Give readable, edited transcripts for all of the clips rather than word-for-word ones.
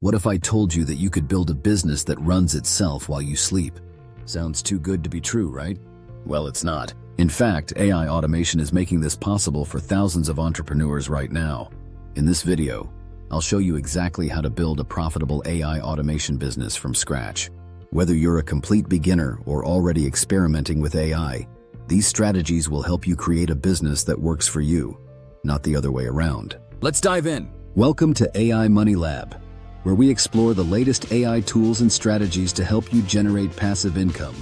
What if I told you that you could build a business that runs itself while you sleep? Sounds too good to be true, right? Well, it's not. In fact, AI automation is making this possible for thousands of entrepreneurs right now. In this video, I'll show you exactly how to build a profitable AI automation business from scratch. Whether you're a complete beginner or already experimenting with AI, these strategies will help you create a business that works for you, not the other way around. Let's dive in. Welcome to AI Money Lab, where we explore the latest AI tools and strategies to help you generate passive income,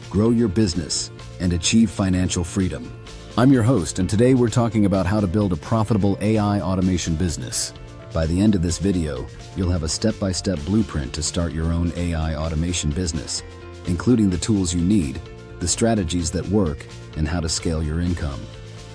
grow your business, and achieve financial freedom. I'm your host, and today we're talking about how to build a profitable AI automation business. By the end of this video, you'll have a step-by-step blueprint to start your own AI automation business, including the tools you need, the strategies that work, and how to scale your income.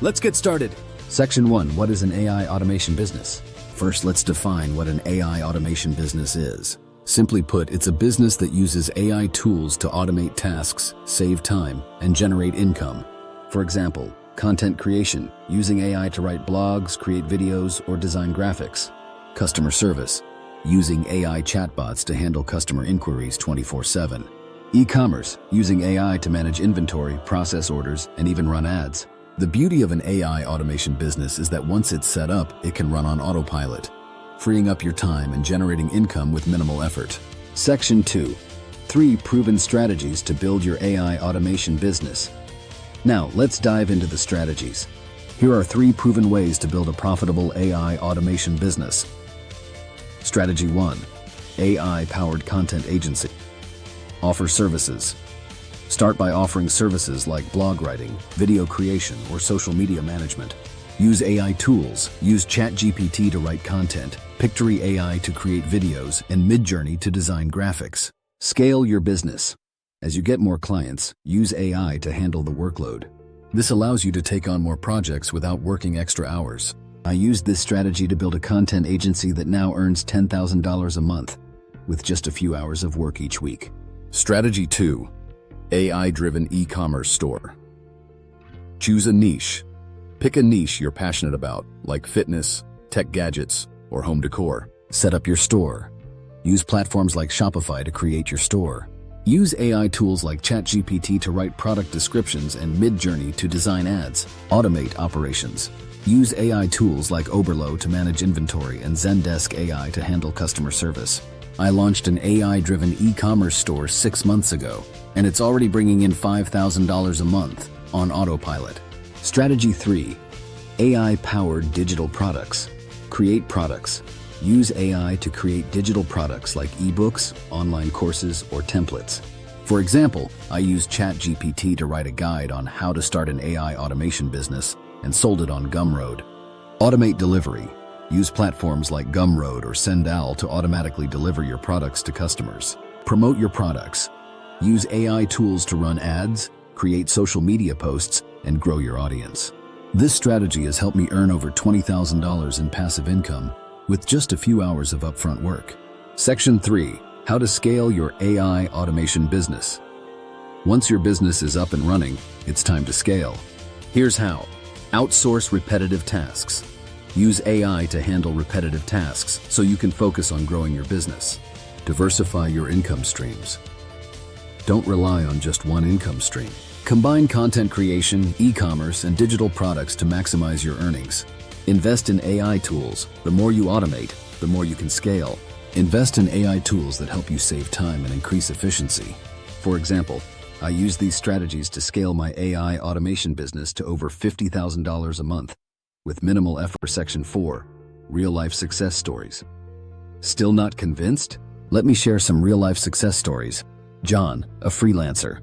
Let's get started. Section 1. What is an AI automation business? First, let's define what an AI automation business is. Simply put, it's a business that uses AI tools to automate tasks, save time, and generate income. For example, content creation, using AI to write blogs, create videos, or design graphics. Customer service, using AI chatbots to handle customer inquiries 24/7. E-commerce, using AI to manage inventory, process orders, and even run ads. The beauty of an AI automation business is that once it's set up, it can run on autopilot, freeing up your time and generating income with minimal effort. Section 2. 3 proven strategies to build your AI automation business. Now, let's dive into the strategies. Here are 3 proven ways to build a profitable AI automation business. Strategy 1. AI-powered content agency. Offer services. Start by offering services like blog writing, video creation, or social media management. Use AI tools. Use ChatGPT to write content, Pictory AI to create videos, and MidJourney to design graphics. Scale your business. As you get more clients, use AI to handle the workload. This allows you to take on more projects without working extra hours. I used this strategy to build a content agency that now earns $10,000 a month, with just a few hours of work each week. Strategy 2. AI-driven e-commerce store. Choose a niche. Pick a niche you're passionate about, like fitness, tech gadgets, or home decor. Set up your store. Use platforms like Shopify to create your store. Use AI tools like ChatGPT to write product descriptions and MidJourney to design ads. Automate operations. Use AI tools like Oberlo to manage inventory and Zendesk AI to handle customer service. I launched an AI-driven e-commerce store 6 months ago, and it's already bringing in $5,000 a month on autopilot. Strategy 3. AI-powered digital products. Create products. Use AI to create digital products like ebooks, online courses, or templates. For example, I used ChatGPT to write a guide on how to start an AI automation business and sold it on Gumroad. Automate delivery. Use platforms like Gumroad or Sendal to automatically deliver your products to customers. Promote your products. Use AI tools to run ads, create social media posts, and grow your audience. This strategy has helped me earn over $20,000 in passive income with just a few hours of upfront work. Section 3. How to scale your AI automation business. Once your business is up and running, it's time to scale. Here's how. Outsource repetitive tasks. Use AI to handle repetitive tasks so you can focus on growing your business. Diversify your income streams. Don't rely on just one income stream. Combine content creation, e-commerce, and digital products to maximize your earnings. Invest in AI tools. The more you automate, the more you can scale. Invest in AI tools that help you save time and increase efficiency. For example, I use these strategies to scale my AI automation business to over $50,000 a month with minimal effort. Section 4. Real-life success stories. Still not convinced? Let me share some real-life success stories. John, a freelancer.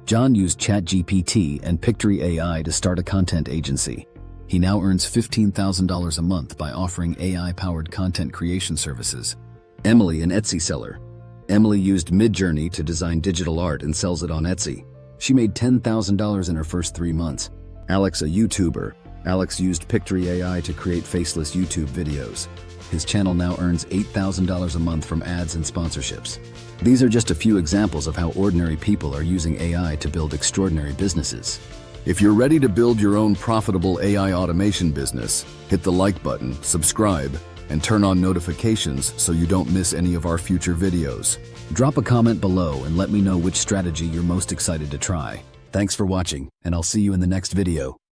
John used ChatGPT and Pictory AI to start a content agency. He now earns $15,000 a month by offering AI-powered content creation services. Emily, an Etsy seller. Emily used MidJourney to design digital art and sells it on Etsy. She made $10,000 in her first 3 months. Alex, a YouTuber. Alex used Pictory AI to create faceless YouTube videos. His channel now earns $8,000 a month from ads and sponsorships. These are just a few examples of how ordinary people are using AI to build extraordinary businesses. If you're ready to build your own profitable AI automation business, hit the like button, subscribe, and turn on notifications so you don't miss any of our future videos. Drop a comment below and let me know which strategy you're most excited to try. Thanks for watching, and I'll see you in the next video.